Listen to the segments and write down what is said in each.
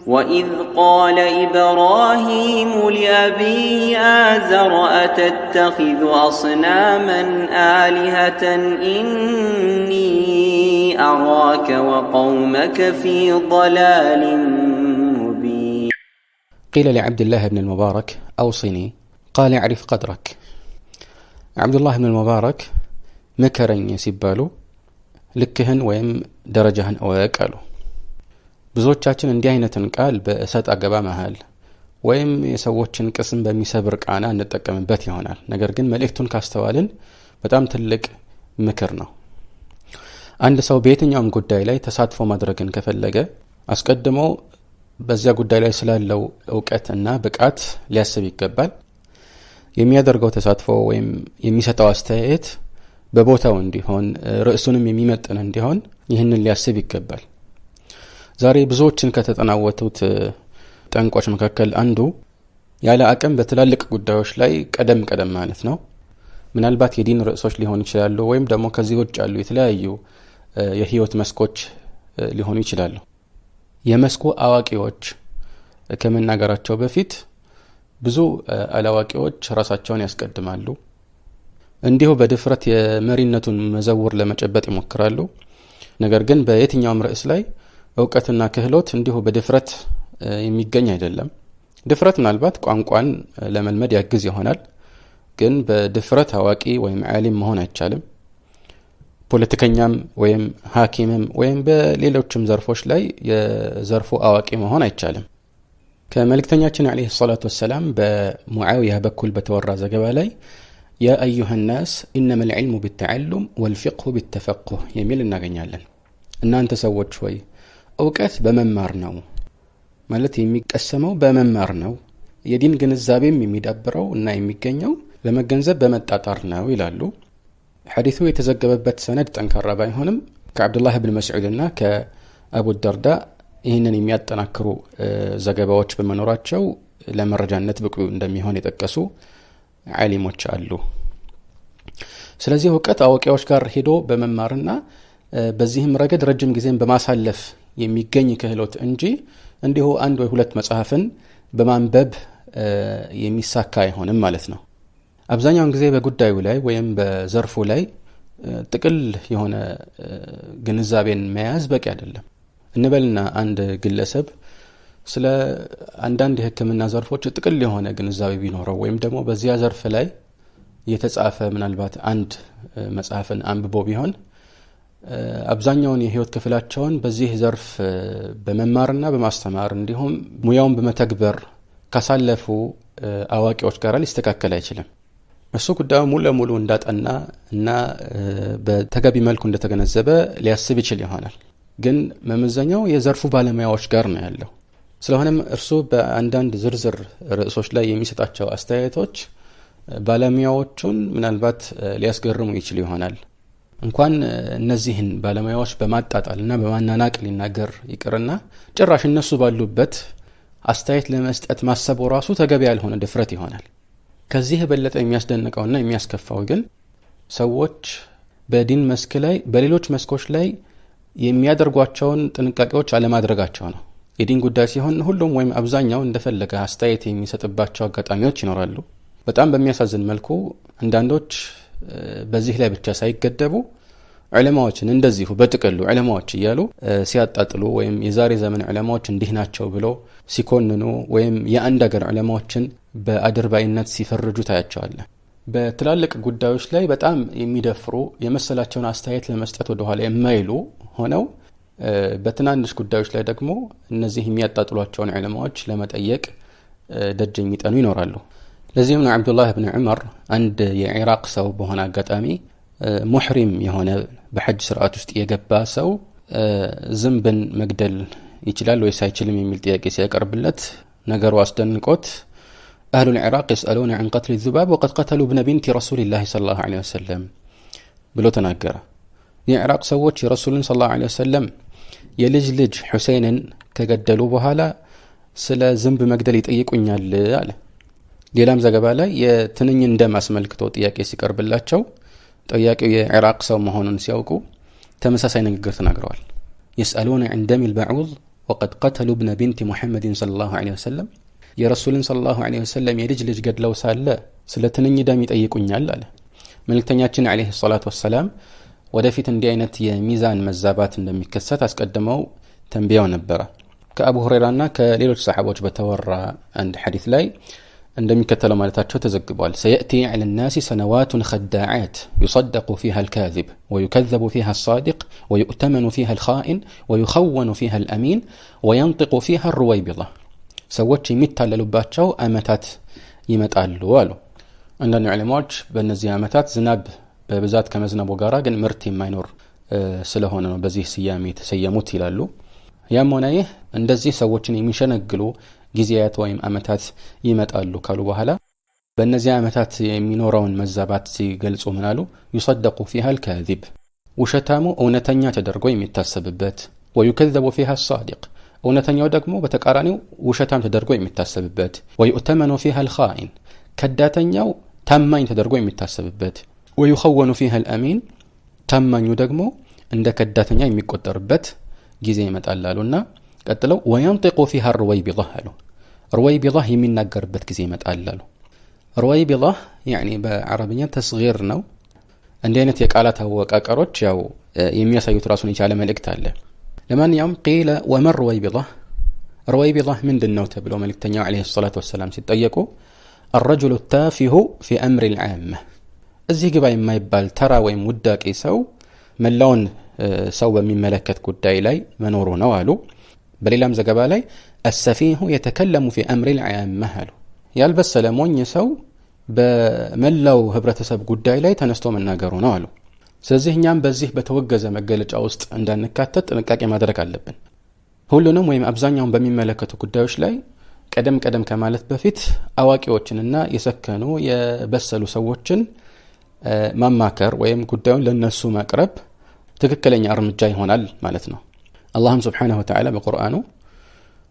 وإذ قال إبراهيم لأبيه آزر أتتخذ أصناما آلهة إني أراك وقومك في ضلال مبين. قيل لعبد الله بن المبارك أوصني، قال اعرف قدرك. عبد الله بن المبارك مكرن يسبالو ልክህን ወይም ደረጃህን እወቅ አሉ። ብዙዎቻችን እንዲህ አይነትን ቃል በእሳት አገባ መሃል ወይም የሰዎችን ቅስም በሚሰብር ቃና እንጠቀምበት ይሆናል። ነገር ግን መልእክቱን ካስተዋልን በጣም ትልቅ ምክር ነው። አንድ ሰው በየትኛውም ጉዳይ ላይ ተሳትፎ ማድረግን ከፈለገ አስቀድሞ በዚያ ጉዳይ ላይ ስላለው ዕውቀትና ብቃት ሊያስብ ይገባል። የሚያደርገው ተሳትፎ ወይም የሚሰጠው አስተያየት በቦታው እንዲሆን ርዕሱንም የሚመጥን እንዲሆን ይህንን ሊያስብ ይገባል። ዛሬ ብዙዎችን ከተጠናወቱት ጠንቆች መካከል አንዱ ያለ አቅም በትላልቅ ጉዳዮች ላይ ቀደም ማለት ነው። ምናልባት የዲን ርዕሶች ሊሆኑ ይችላሉ ወይም ደግሞ ከዚህ ውጭ ያሉ የተለያዩ የህይወት መስኮች ሊሆኑ ይችላሉ። የመስኩ አዋቂዎች ከመናገራቸው በፊት ብዙ አላዋቂዎች ራሳቸውን ያስቀድማሉ። እንዲሁ በድፍረት የመሪነቱን መዘውር ለመጨበጥ ይሞክራሉ። ነገር ግን በየትኛውም ርዕስ ላይ ዕውቀትና ክህሎት እንዲሁ በድፍረት የሚገኝ አይደለም። ድፍረት ምናልባት ቋንቋን ለመልመድ ያግዝ ይሆናል፣ ግን በድፍረት አዋቂ ወይም ዓሊም መሆን አይቻልም። ፖለቲከኛም ወይም ሐኪምም ወይም በሌሎችም ዘርፎች ላይ የዘርፉ አዋቂ መሆን አይቻልም። ከመልእክተኛችን አለይሂ ሰላቱ ወሰላም በሙዓዊያ በኩል በተወራ ዘገባ ላይ يا أيها الناس إنما العلم بالتعلم والفقه بالتفقه የሚል እናገኛለን። እናንተ ሰዎች ሆይ ዕውቀት በመማር ነው ማለት የሚቀሰመው በመማር ነው፣ የዲን ግንዛቤም የሚዳብረው እና የሚገኘው ለመገንዘብ በመጣጣር ነው ይላሉ። ሐዲሱ የተዘገበበት ሰነድ ጠንካራ ባይሆንም ከአብዱላህ ብን መስዑድ እና ከአቡ ደርዳ ይህንን የሚያጠናክሩ ዘገባዎች በመኖራቸው ለመረጃነት ብቁ እንደሚሆን የጠቀሱ ዓሊሞች አሉ። ስለዚህ ዕውቀት አዋቂዎች ጋር ሄዶ በመማርና በዚህም ረገድ ረጅም ጊዜን በማሳለፍ የሚገኝ ክህሎት እንጂ እንዲሁ አንድ ወይ ሁለት መጽሐፍን በማንበብ የሚሳካ አይሆንም ማለት ነው። አብዛኛውን ጊዜ በጉዳዩ ላይ ወይም በዘርፉ ላይ ጥቅል የሆነ ግንዛቤን መያዝ በቂ አይደለም። እንበልና አንድ ግለሰብ ስለ አንዳንድ የሕክምና ዘርፎች ጥቅል የሆነ ግንዛቤ ቢኖረው ወይም ደግሞ በዚያ ዘርፍ ላይ የተጻፈ ምናልባት አንድ መጽሐፍን አንብቦ ቢሆን አብዛኛውን የህይወት ክፍላቸውን በዚህ ዘርፍ በመማርና በማስተማር እንዲሁም ሙያውን በመተግበር ካሳለፉ አዋቂዎች ጋር ሊስተካከል አይችልም። እሱ ጉዳዩ ሙሉ ለሙሉ እንዳጠና እና በተገቢ መልኩ እንደተገነዘበ ሊያስብ ይችል ይሆናል፣ ግን መመዘኛው የዘርፉ ባለሙያዎች ጋር ነው ያለው። ስለሆነም እርሱ በአንዳንድ ዝርዝር ርዕሶች ላይ የሚሰጣቸው አስተያየቶች ባለሙያዎቹን ምናልባት ሊያስገርሙ ይችል ይሆናል። እንኳን እነዚህን ባለሙያዎች በማጣጣልና በማናናቅ ሊናገር ይቅርና ጭራሽ እነሱ ባሉበት አስተያየት ለመስጠት ማሰቡ ራሱ ተገቢ ያልሆነ ድፍረት ይሆናል። ከዚህ የበለጠ የሚያስደንቀውና የሚያስከፋው ግን ሰዎች በዲን መስክ ላይ በሌሎች መስኮች ላይ የሚያደርጓቸውን ጥንቃቄዎች አለማድረጋቸው ነው። የዲን ጉዳይ ሲሆን ሁሉም ወይም አብዛኛው እንደፈለገ አስተያየት የሚሰጥባቸው አጋጣሚዎች ይኖራሉ። በጣም በሚያሳዝን መልኩ አንዳንዶች በዚህ ላይ ብቻ ሳይገደቡ ዑለማዎችን እንደዚሁ በጥቅሉ ዑለማዎች እያሉ ሲያጣጥሉ ወይም የዛሬ ዘመን ዑለማዎች እንዲህ ናቸው ብሎ ሲኮንኑ ወይም የአንድ ሀገር ዑለማዎችን በአድርባይነት ሲፈርጁ ታያቸዋለህ። በትላልቅ ጉዳዮች ላይ በጣም የሚደፍሩ የመሰላቸውን አስተያየት ለመስጠት ወደ ኋላ የማይሉ ሆነው በትናንሽ ጉዳዮች ላይ ደግሞ እነዚህ የሚያጣጥሏቸውን ዑለማዎች ለመጠየቅ ደጅ የሚጠኑ ይኖራሉ። ለዚህም ነው አብዱላህ ብን ዑመር አንድ የኢራቅ ሰው በሆነ አጋጣሚ ሙሕሪም የሆነ በሐጅ ስርዓት ውስጥ የገባ ሰው ዝንብን መግደል ይችላል ወይስ አይችልም የሚል ጥያቄ ሲያቀርብለት ነገሩ አስደንቆት أهل العراق يسألون عن قتل الذباب وقد قتلوا ابن بنت رسول الله صلى الله عليه وسلم ብሎ ተናገረ። የኢራቅ ሰዎች የረሱልን ሰለላሁ ዐለይሂ ወሰለም የልጅ ሁሴንን ከገደሉ በኋላ ስለ ዝንብ መግደል ይጠይቁኛል አለ። ሌላም ዘገባ ላይ የትንኝን ደም አስመልክቶ ጥያቄ ሲቀርብላቸው ጠያቂው የኢራቅ ሰው መሆኑን ሲያውቁ ተመሳሳይ ንግግር ተናግረዋል። يسألون عن دم البعوض وقد قتلوا ابن بنت محمد صلى الله عليه وسلم የረሱልን ሰለላሁ ዐለይሂ ወሰለም የልጅ ገድለው ሳለ ስለ ትንኝ ደም ይጠይቁኛል አለ። መልእክተኛችን ዐለይሂ ሰላቱ ወሰላም ወደፊት እንዲህ አይነት የሚዛን መዛባት እንደሚከሰት አስቀድመው ተንብየው ነበር። ከአቡ ሁረይራና ከሌሎች ሰሃቦች በተወራ አንድ ሐዲስ ላይ እንደሚከተለው ማለታቸው ተዘግቧል። سيأتي على الناس سنوات خداعات يصدق فيها الكاذب ويكذب فيها الصادق ويؤتمن فيها الخائن ويخون فيها الأمين وينطق فيها الرويبضة ሰዎች የሚታለሉባቸው አመታት ይመጣሉ አሉ። አንዳንድ ዑለማዎች በእነዚህ አመታት ዝናብ በብዛት ከመዝነቡ ጋራ ግን ምርት የማይኖር ስለሆነ ነው በዚህ ስያሜ ተሰየሙት ይላሉ። ያም ሆነ ይህ እንደዚህ ሰዎችን የሚሸነግሉ ጊዜያት ወይም አመታት ይመጣሉ ካሉ በኋላ በእነዚህ አመታት የሚኖረውን መዛባት ሲገልጹ ምን አሉ? يصدق فيها الكاذب ውሸታሙ እውነተኛ ተደርጎ የሚታሰብበት ويكذب فيها الصادق እውነተኛው ደግሞ በተቃራኒው ውሸታም ተደርጎ የሚታሰብበት ويؤتمن فيها الخائن ከዳተኛው ታማኝ ተደርጎ የሚታሰብበት ويخون فيها الأمين ታማኙ ደግሞ እንደ ከዳተኛ የሚቆጠርበት ጊዜ ይመጣላሉና ቀጥለው وينطق فيها الرويبضة አሉ። رويبضة የሚናገርበት ጊዜ ይመጣላሉ። رويبضة يعني በአረብኛ ተስጊር ነው። እንዲህ አይነት የቃላት አወቃቀሮች ያው የሚያሳዩት ራሱን የቻለ መልእክት አለ። ለማንኛውም قيل وما الرويبضة رويبضة ምንድነው ተብሎ መልእክተኛው ዐለይሂ ሰላቱ ወሰላም ሲጠየቁ الرجل التافه في أمر العامة እዚህ ግባ የማይባል ተራ ወይም ውዳቂ ሰው መላውን ሰው በሚመለከት ጉዳይ ላይ መኖሩ ነው አሉ። በሌላም ዘገባ ላይ السفيه يتكلم في أمر العامة አሉ። ያልበሰለ ሞኝ ሰው በመላው ህብረተሰብ ጉዳይ ላይ ተነስቶ መናገሩ ነው አሉ። ስለዚህ እኛም በዚህ በተወገዘ መገለጫ ውስጥ እንዳንካተት ጥንቃቄ ማድረግ አለብን። ሁሉንም ወይም አብዛኛውን በሚመለከቱ ጉዳዮች ላይ ቀደም ከማለት በፊት አዋቂዎችንና የሰከኑ የበሰሉ ሰዎችን ማማከር ወይም ጉዳዩን ለነሱ ማቅረብ ትክክለኛ እርምጃ ይሆናል ማለት ነው። አላህም ሱብሓነሁ ወተዓላ በቁርአኑ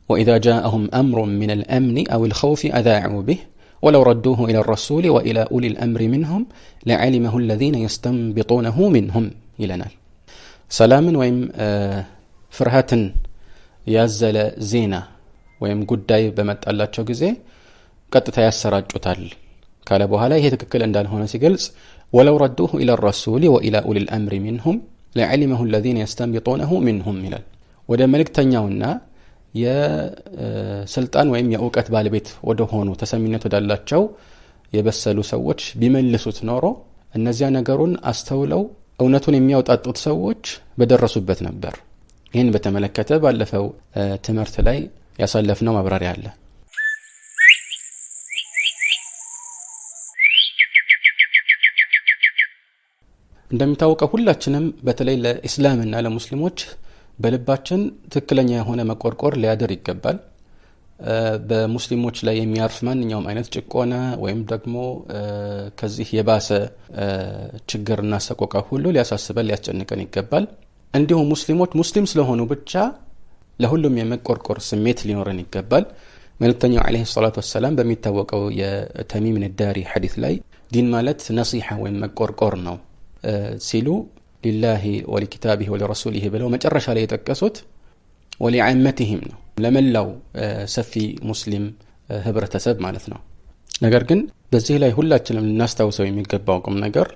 وإذا جاءهم أمر من الأمن أو الخوف أذاعوا به ولو ردوه إلى الرسول وإلى أولي الأمر منهم لعلمه الذين يستنبطونه منهم إلنا سلام ويم فرهات يازل زينة ويم قداي بمتألاتشو جزي قد تيسرات جتال كالبوها لا يتككل أندال هنا سيقلس ولو ردوه إلى الرسول وإلى أولي الأمر منهم لعلمه الذين يستنبطونه منهم إلى وده ملك تنياونا የስልጣን ወይም የእውቀት ባለቤት ወደ ሆኑ ተሰሚነት ወዳላቸው የበሰሉ ሰዎች ቢመልሱት ኖሮ እነዚያ ነገሩን አስተውለው እውነቱን የሚያወጣጡት ሰዎች በደረሱበት ነበር። ይህን በተመለከተ ባለፈው ትምህርት ላይ ያሳለፍነው ማብራሪያ አለ። እንደሚታወቀው ሁላችንም በተለይ ለእስላምና ለሙስሊሞች በልባችን ትክክለኛ የሆነ መቆርቆር ሊያደር ይገባል። በሙስሊሞች ላይ የሚያርፍ ማንኛውም አይነት ጭቆና ወይም ደግሞ ከዚህ የባሰ ችግርና ሰቆቃ ሁሉ ሊያሳስበን ሊያስጨንቀን ይገባል። እንዲሁም ሙስሊሞች ሙስሊም ስለሆኑ ብቻ ለሁሉም የመቆርቆር ስሜት ሊኖረን ይገባል። መልእክተኛው ዐለይሂ ሰላቱ ወሰላም በሚታወቀው የተሚም ንዳሪ ሐዲስ ላይ ዲን ማለት ነሲሐ ወይም መቆርቆር ነው ሲሉ ሊላሂ ወሊኪታቢሂ ወሊረሱሊሂ ብለው መጨረሻ ላይ የጠቀሱት ወሊዓመቲሂም ነው፣ ለመላው ሰፊ ሙስሊም ህብረተሰብ ማለት ነው። ነገር ግን በዚህ ላይ ሁላችንም ልናስታውሰው የሚገባው ቁም ነገር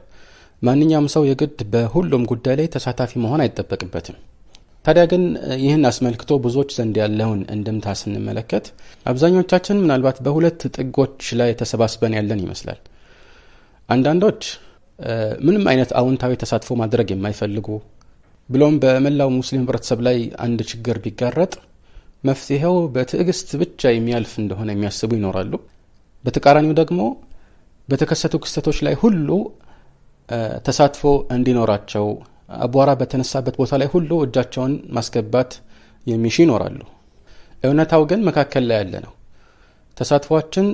ማንኛውም ሰው የግድ በሁሉም ጉዳይ ላይ ተሳታፊ መሆን አይጠበቅበትም። ታዲያ ግን ይህን አስመልክቶ ብዙዎች ዘንድ ያለውን እንድምታ ስንመለከት አብዛኞቻችን ምናልባት በሁለት ጥጎች ላይ ተሰባስበን ያለን ይመስላል። አንዳንዶች ምንም አይነት አዎንታዊ ተሳትፎ ማድረግ የማይፈልጉ ብሎም በመላው ሙስሊም ህብረተሰብ ላይ አንድ ችግር ቢጋረጥ መፍትሄው በትዕግስት ብቻ የሚያልፍ እንደሆነ የሚያስቡ ይኖራሉ። በተቃራኒው ደግሞ በተከሰቱ ክስተቶች ላይ ሁሉ ተሳትፎ እንዲኖራቸው አቧራ በተነሳበት ቦታ ላይ ሁሉ እጃቸውን ማስገባት የሚሹ ይኖራሉ። እውነታው ግን መካከል ላይ ያለ ነው። ተሳትፏችን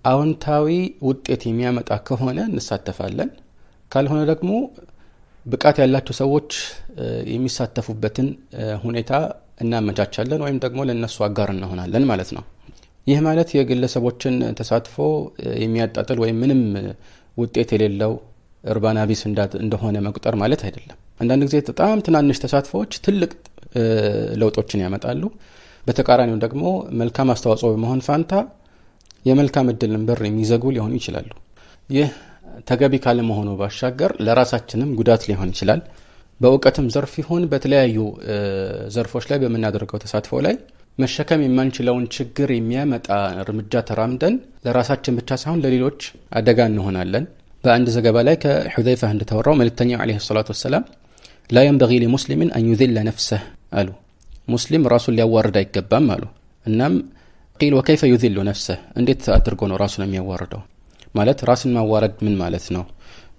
አዎንታዊ ውጤት የሚያመጣ ከሆነ እንሳተፋለን፣ ካልሆነ ደግሞ ብቃት ያላቸው ሰዎች የሚሳተፉበትን ሁኔታ እናመቻቻለን ወይም ደግሞ ለነሱ አጋር እንሆናለን ማለት ነው። ይህ ማለት የግለሰቦችን ተሳትፎ የሚያጣጥል ወይም ምንም ውጤት የሌለው እርባና ቢስ እንደሆነ መቁጠር ማለት አይደለም። አንዳንድ ጊዜ በጣም ትናንሽ ተሳትፎዎች ትልቅ ለውጦችን ያመጣሉ። በተቃራኒው ደግሞ መልካም አስተዋጽኦ በመሆን ፋንታ የመልካም እድልን በር የሚዘጉ ሊሆኑ ይችላሉ። ይህ ተገቢ ካለ መሆኑ ባሻገር ለራሳችንም ጉዳት ሊሆን ይችላል። በእውቀትም ዘርፍ ይሁን በተለያዩ ዘርፎች ላይ በመናደርገው ተሳትፎ ላይ መሸከም የማንችለውን ችግር የሚያመጣ እርምጃ ተራምደን ለራሳችን ብቻ ሳይሆን ለሌሎች አደጋ እንሆናለን። በአንድ ዘገባ ላይ ከሁዘይፋ እንደተወራው መልእክተኛው አለይሂ ሰላቱ ወሰላም لا ينبغي لمسلم أن يذل نفسه አሉ። ሙስሊም ራሱን ሊያዋርድ አይገባም አሉ። እናም قيل وكيف يذل نفسه እንዴት አድርጎ ነው ራሱን የሚያዋርደው? ማለት ራስን ማዋረድ ምን ማለት ነው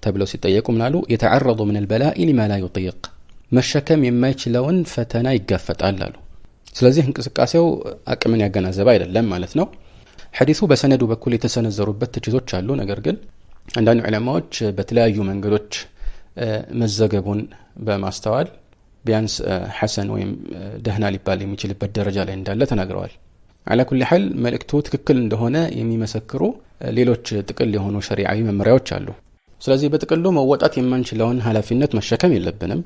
ተብለው ሲጠየቁ ምናሉ يتعرض من البلاء لما لا يطيق መሸከም የማይችለውን ፈተና ይጋፈጣል አሉ። ስለዚህ እንቅስቃሴው አቅምን ያገናዘበ አይደለም ማለት ነው። ሐዲሱ በሰነዱ በኩል የተሰነዘሩበት ትችቶች አሉ። ነገር ግን አንዳንድ ዑለማዎች በተለያዩ መንገዶች መዘገቡን በማስተዋል ቢያንስ ሐሰን ወይም ደህና ሊባል የሚችልበት ደረጃ ላይ እንዳለ ተናግረዋል። على كل حال መልእክቱ ትክክል እንደሆነ የሚመሰክሩ ሌሎች ጥቅል የሆኑ ሸሪዓዊ መመሪያዎች አሉ። ስለዚህ በጥቅሉ መወጣት የማንችለውን ኃላፊነት መሸከም የለብንም።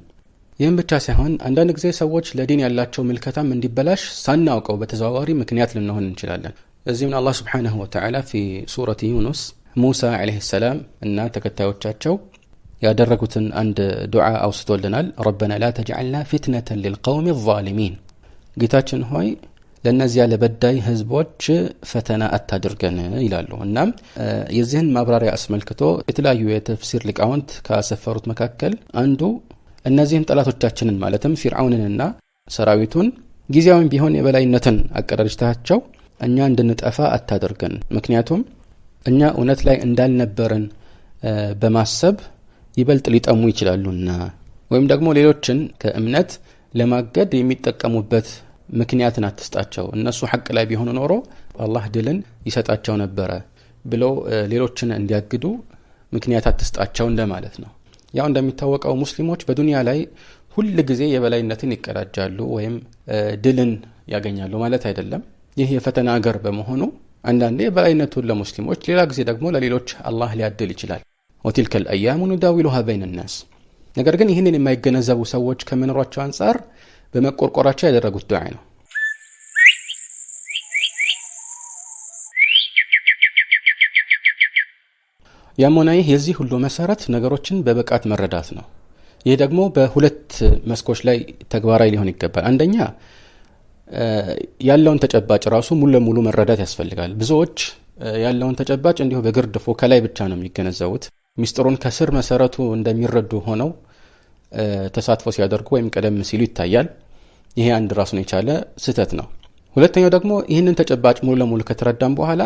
ይህም ብቻ ሳይሆን አንዳንድ ጊዜ ሰዎች ለዲን ያላቸው ምልከታም እንዲበላሽ ሳናውቀው በተዘዋዋሪ ምክንያት ልንሆን እንችላለን። እዚህም አላህ Subhanahu Wa Ta'ala في ሱረቱ ዩኑስ ሙሳ አለይሂ ሰላም እና ተከታዮቻቸው ያደረጉትን አንድ ዱዓ አውስቶልናል። ربنا لا تجعلنا فتنة للقوم الظالمين ጌታችን ሆይ ለነዚያ ለበዳይ ህዝቦች ፈተና አታድርገን ይላሉ። እናም የዚህን ማብራሪያ አስመልክቶ የተለያዩ የተፍሲር ሊቃውንት ካሰፈሩት መካከል አንዱ እነዚህን ጠላቶቻችንን ማለትም ፊርዓውንንና ሰራዊቱን ጊዜያዊም ቢሆን የበላይነትን አቀዳጅታቸው እኛ እንድንጠፋ አታድርገን፣ ምክንያቱም እኛ እውነት ላይ እንዳልነበርን በማሰብ ይበልጥ ሊጠሙ ይችላሉና፣ ወይም ደግሞ ሌሎችን ከእምነት ለማገድ የሚጠቀሙበት ምክንያትን አትስጣቸው፣ እነሱ ሐቅ ላይ ቢሆኑ ኖሮ አላህ ድልን ይሰጣቸው ነበረ ብለው ሌሎችን እንዲያግዱ ምክንያት አትስጣቸው እንደማለት ነው። ያው እንደሚታወቀው ሙስሊሞች በዱንያ ላይ ሁሉ ጊዜ የበላይነትን ይቀዳጃሉ ወይም ድልን ያገኛሉ ማለት አይደለም። ይህ የፈተና ሀገር በመሆኑ አንዳንዴ የበላይነቱን ለሙስሊሞች፣ ሌላ ጊዜ ደግሞ ለሌሎች አላህ ሊያድል ይችላል። وتلك الايام نداولها بين الناس። ነገር ግን ይህንን የማይገነዘቡ ሰዎች ከመኖራቸው አንፃር በመቆርቆራቸው ያደረጉት ዱዓ ነው። ያሞናይ የዚህ ሁሉ መሰረት ነገሮችን በብቃት መረዳት ነው። ይህ ደግሞ በሁለት መስኮች ላይ ተግባራዊ ሊሆን ይገባል። አንደኛ ያለውን ተጨባጭ ራሱ ሙሉ ለሙሉ መረዳት ያስፈልጋል። ብዙዎች ያለውን ተጨባጭ እንዲሁ በግርድፉ ከላይ ብቻ ነው የሚገነዘቡት። ሚስጥሩን ከስር መሰረቱ እንደሚረዱ ሆነው ተሳትፎ ሲያደርጉ ወይም ቀደም ሲሉ ይታያል። ይሄ አንድ ራሱን የቻለ ስህተት ነው። ሁለተኛው ደግሞ ይህንን ተጨባጭ ሙሉ ለሙሉ ከተረዳን በኋላ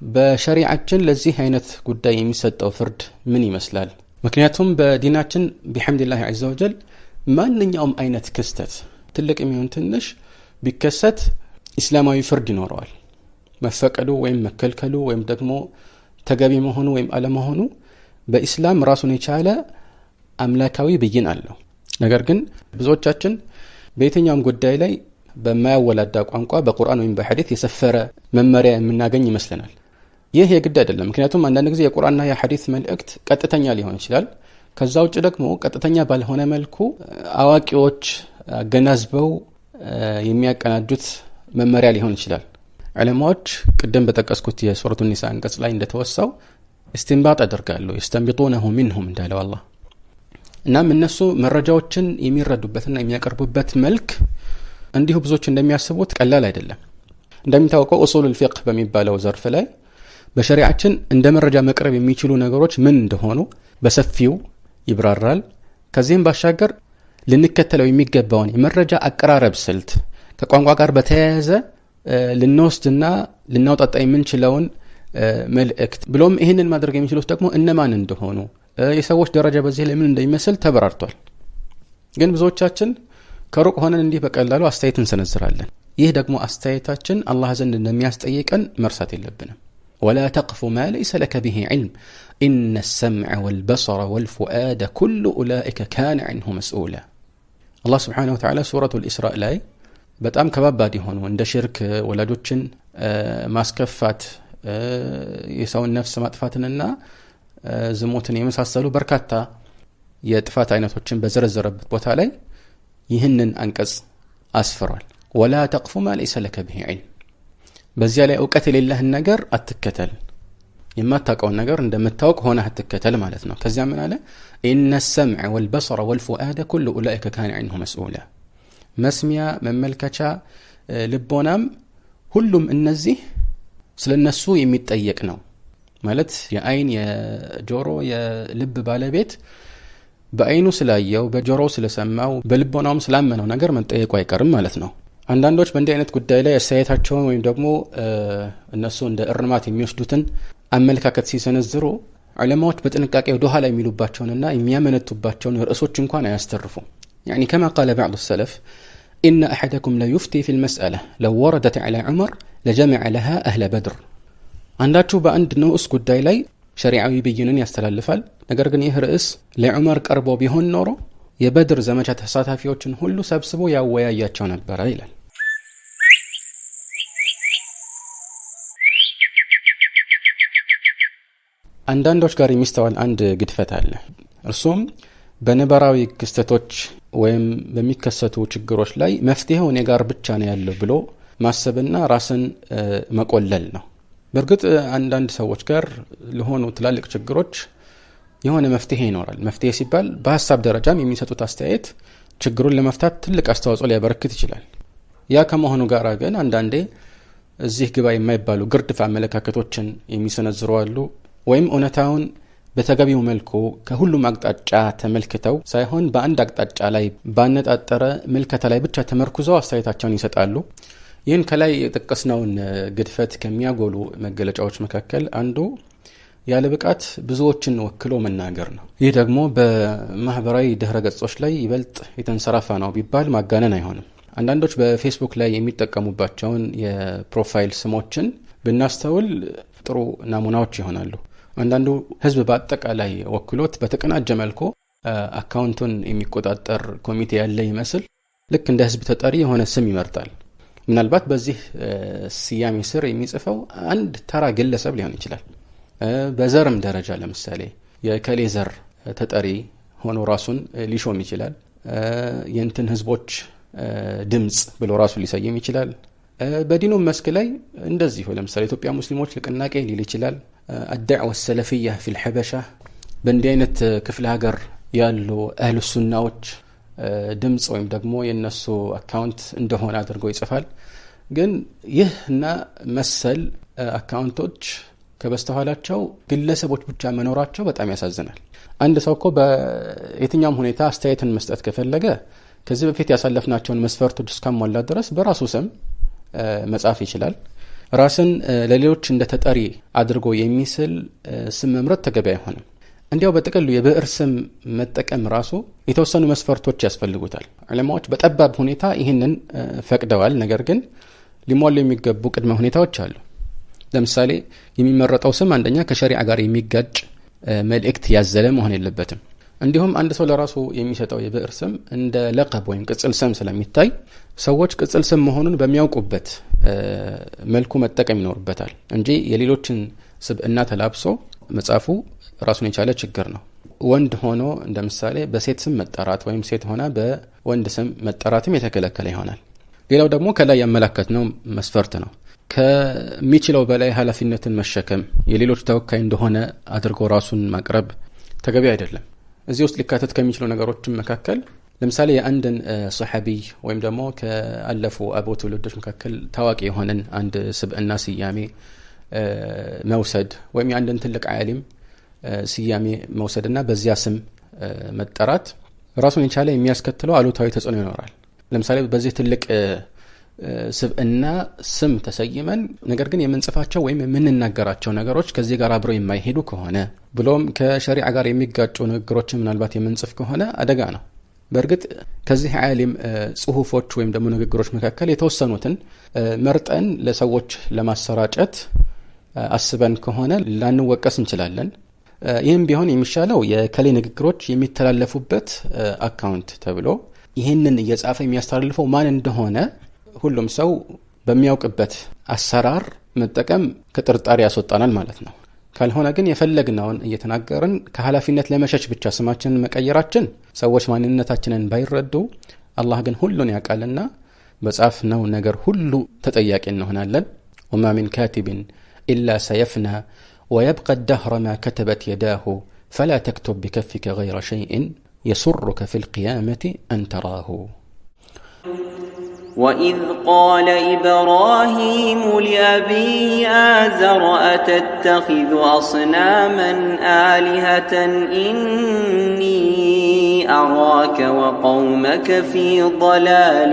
በሸሪዓችን ለዚህ አይነት ጉዳይ የሚሰጠው ፍርድ ምን ይመስላል? ምክንያቱም በዲናችን ቢሐምድላህ ዐዘ ወጀል ማንኛውም አይነት ክስተት ትልቅ የሚሆን ትንሽ ቢከሰት እስላማዊ ፍርድ ይኖረዋል። መፈቀዱ ወይም መከልከሉ ወይም ደግሞ ተገቢ መሆኑ ወይም አለመሆኑ በእስላም ራሱን የቻለ አምላካዊ ብይን አለው። ነገር ግን ብዙዎቻችን በየትኛውም ጉዳይ ላይ በማያወላዳ ቋንቋ በቁርአን ወይም በሐዲስ የሰፈረ መመሪያ የምናገኝ ይመስለናል። ይህ የግድ አይደለም። ምክንያቱም አንዳንድ ጊዜ የቁርአንና የሐዲስ መልእክት ቀጥተኛ ሊሆን ይችላል። ከዛ ውጭ ደግሞ ቀጥተኛ ባልሆነ መልኩ አዋቂዎች አገናዝበው የሚያቀናጁት መመሪያ ሊሆን ይችላል። ዑለማዎች ቅድም በተጠቀስኩት የሱረቱ ኒሳ አንቀጽ ላይ እንደተወሳው استنباط ያደርጋሉ። يستنبطونه منهم እንዳለው አላህ። እናም እነሱ መረጃዎችን የሚረዱበትና የሚያቀርቡበት መልክ እንዲሁ ብዙዎች እንደሚያስቡት ቀላል አይደለም። እንደሚታወቀው ኡሱል الفقه በሚባለው ዘርፍ ላይ በሸሪዓችን እንደ መረጃ መቅረብ የሚችሉ ነገሮች ምን እንደሆኑ በሰፊው ይብራራል። ከዚህም ባሻገር ልንከተለው የሚገባውን የመረጃ አቀራረብ ስልት ከቋንቋ ጋር በተያያዘ ልንወስድና ልናውጣጣ የምንችለውን መልእክት ብሎም ይህንን ማድረግ የሚችሉት ደግሞ እነማን እንደሆኑ የሰዎች ደረጃ በዚህ ላይ ምን እንደሚመስል ተበራርቷል። ግን ብዙዎቻችን ከሩቅ ሆነን እንዲህ በቀላሉ አስተያየት እንሰነዝራለን። ይህ ደግሞ አስተያየታችን አላህ ዘንድ እንደሚያስጠይቀን መርሳት የለብንም። ولا تقف ما ليس لك به علم إن السمع والبصر والفؤاد كل أولئك كان عنه مسؤولا. الله سبحانه وتعالى سورة الإسراء ላይ በጣም ከባባድ የሆኑ እንደ ሽርክ ወላጆችን ማስከፋት የሰውን ነፍስ ማጥፋትንና ዝሙትን የመሳሰሉ በርካታ የጥፋት አይነቶችን በዘረዘረበት ቦታ ላይ ይህንን አንቀጽ አስፈሯል። ወላ ተቅፉ ማ ለይሰ ለከ ቢሂ ዒልም በዚያ ላይ እውቀት የሌለህን ነገር አትከተል የማታውቀውን ነገር እንደምታውቅ ሆነህ አትከተል ማለት ነው ከዚያ ምን አለ ኢነ ሰምዐ ወልበሰረ ወልፉአደ ኩሉ ኡላኢከ ካነ ዐንሁ መስኡላ መስሚያ መመልከቻ ልቦናም ሁሉም እነዚህ ስለነሱ የሚጠየቅ ነው ማለት የአይን የጆሮ የልብ ባለቤት በአይኑ ስላየው በጆሮው ስለሰማው በልቦናውም ስላመነው ነገር መጠየቁ አይቀርም ማለት ነው አንዳንዶች በእንዲህ አይነት ጉዳይ ላይ አስተያየታቸውን ወይም ደግሞ እነሱ እንደ እርማት የሚወስዱትን አመለካከት ሲሰነዝሩ ዑለማዎች በጥንቃቄ ወደ ኋላ የሚሉባቸውንና የሚያመነቱባቸውን ርዕሶች እንኳን አያስተርፉም يعني كما قال بعض السلف إن أحدكم لا يفتي في المسألة لو وردت على عمر لجمع لها أهل بدر አንዳችሁ በአንድ ንዑስ ጉዳይ ላይ ሸሪዓዊ ብይንን ያስተላልፋል ነገር ግን ይህ ርዕስ ለዑመር ቀርቦ ቢሆን ኖሮ የበድር ዘመቻ ተሳታፊዎችን ሁሉ ሰብስቦ ያወያያቸው ነበር ይላል አንዳንዶች ጋር የሚስተዋል አንድ ግድፈት አለ እርሱም በነባራዊ ክስተቶች ወይም በሚከሰቱ ችግሮች ላይ መፍትሄው እኔ ጋር ብቻ ነው ያለው ብሎ ማሰብና ራስን መቆለል ነው በእርግጥ አንዳንድ ሰዎች ጋር ለሆኑ ትላልቅ ችግሮች የሆነ መፍትሄ ይኖራል መፍትሄ ሲባል በሐሳብ ደረጃም የሚሰጡት አስተያየት ችግሩን ለመፍታት ትልቅ አስተዋጽኦ ሊያበረክት ይችላል ያ ከመሆኑ ጋር ግን አንዳንዴ እዚህ ግባ የማይባሉ ግርድፍ አመለካከቶችን የሚሰነዝሩ አሉ ወይም እውነታውን በተገቢው መልኩ ከሁሉም አቅጣጫ ተመልክተው ሳይሆን በአንድ አቅጣጫ ላይ ባነጣጠረ መልከታ ላይ ብቻ ተመርኩዘው አስተያየታቸውን ይሰጣሉ ይህን ከላይ የጠቀስነውን ግድፈት ከሚያጎሉ መገለጫዎች መካከል አንዱ ያለ ብቃት ብዙዎችን ወክሎ መናገር ነው ይህ ደግሞ በማህበራዊ ድህረ ገጾች ላይ ይበልጥ የተንሰራፋ ነው ቢባል ማጋነን አይሆንም አንዳንዶች በፌስቡክ ላይ የሚጠቀሙባቸውን የፕሮፋይል ስሞችን ብናስተውል ጥሩ ናሙናዎች ይሆናሉ አንዳንዱ ህዝብ በአጠቃላይ ወክሎት በተቀናጀ መልኩ አካውንቱን የሚቆጣጠር ኮሚቴ ያለ ይመስል ልክ እንደ ህዝብ ተጠሪ የሆነ ስም ይመርጣል ምናልባት በዚህ ስያሜ ስር የሚጽፈው አንድ ተራ ግለሰብ ሊሆን ይችላል በዘርም ደረጃ ለምሳሌ የከሌ ዘር ተጠሪ ሆኖ ራሱን ሊሾም ይችላል የእንትን ህዝቦች ድምጽ ብሎ ራሱ ሊሰየም ይችላል በዲኑ መስክ ላይ እንደዚህ ለምሳሌ ኢትዮጵያ ሙስሊሞች ንቅናቄ ሊል ይችላል الدعوة السلفية في الحبشة በእንዲህ አይነት ክፍለ ሀገር ያሉ አህሉ ሱናዎች ድምጽ ወይም ደግሞ የነሱ አካውንት እንደሆነ አድርጎ ይጽፋል ግን ይህና መሰል አካውንቶች ከበስተኋላቸው ግለሰቦች ብቻ መኖራቸው በጣም ያሳዝናል አንድ ሰው እኮ በየትኛውም ሁኔታ አስተያየትን መስጠት ከፈለገ ከዚህ በፊት ያሳለፍናቸውን መስፈርቶች እስካሟላ ድረስ በራሱ ስም መጻፍ ይችላል ራስን ለሌሎች እንደ ተጠሪ አድርጎ የሚስል ስም መምረጥ ተገቢ አይሆንም እንዲያው በጥቅሉ የብዕር ስም መጠቀም ራሱ የተወሰኑ መስፈርቶች ያስፈልጉታል ዑለማዎች በጠባብ ሁኔታ ይህንን ፈቅደዋል ነገር ግን ሊሟሉ የሚገቡ ቅድመ ሁኔታዎች አሉ ለምሳሌ የሚመረጠው ስም አንደኛ ከሸሪዓ ጋር የሚጋጭ መልእክት ያዘለ መሆን የለበትም እንዲሁም አንድ ሰው ለራሱ የሚሰጠው የብዕር ስም እንደ ለቀብ ወይም ቅጽል ስም ስለሚታይ ሰዎች ቅጽል ስም መሆኑን በሚያውቁበት መልኩ መጠቀም ይኖርበታል እንጂ የሌሎችን ስብዕና ተላብሶ መጻፉ ራሱን የቻለ ችግር ነው ወንድ ሆኖ እንደምሳሌ በሴት ስም መጠራት ወይም ሴት ሆና በወንድ ስም መጠራትም የተከለከለ ይሆናል ሌላው ደግሞ ከላይ ያመለከትነው መስፈርት ነው ከሚችለው በላይ ኃላፊነትን መሸከም የሌሎች ተወካይ እንደሆነ አድርጎ ራሱን ማቅረብ ተገቢ አይደለም እዚህ ውስጥ ሊካተት ከሚችሉ ነገሮችም መካከል ለምሳሌ የአንድን ሱሐቢ ወይም ደግሞ ከአለፉ አቡ ትውልዶች መካከል ታዋቂ የሆነን አንድ ስብዕና ስያሜ መውሰድ ወይም የአንድን ትልቅ ዓሊም ስያሜ መውሰድና በዚያ ስም መጠራት ራሱን የቻለ የሚያስከትለው አሉታዊ ተጽዕኖ ይኖራል ለምሳሌ በዚህ ትልቅ ስብዕና ስም ተሰይመን ነገር ግን የምንጽፋቸው ወይም የምንናገራቸው ነገሮች ከዚህ ጋር አብረው የማይሄዱ ከሆነ ብሎም ከሸሪዓ ጋር የሚጋጩ ንግግሮችን ምናልባት የምንጽፍ ከሆነ አደጋ ነው በእርግጥ ከዚህ ዓሊም ጽሁፎች ወይም ደግሞ ንግግሮች መካከል የተወሰኑትን መርጠን ለሰዎች ለማሰራጨት አስበን ከሆነ ላንወቀስ እንችላለን ይህም ቢሆን የሚሻለው የከሌ ንግግሮች የሚተላለፉበት አካውንት ተብሎ ይህንን እየጻፈ የሚያስተላልፈው ማን እንደሆነ ሁሉም ሰው በሚያውቅበት አሰራር መጠቀም ከጥርጣሬ ያስወጣናል ማለት ነው ካልሆነ ግን የፈለግነውን እየተናገርን ከኃላፊነት ለመሸሽ ብቻ ስማችንን መቀየራችን ሰዎች ማንነታችንን ባይረዱ አላህ ግን ሁሉን ያውቃልና بصافناو ነገር ሁሉ ተጠያቂ እንሆናለን وما من كاتب إلا سيفنى ويبقى الدهر ما كتبت يداه فلا تكتب بكفك غير شيء يسرك في القيامة أن تراه. وإذ قال إبراهيم لأبيه آزر أتتخذ أصناما آلهة إني أراك وقومك في ضلال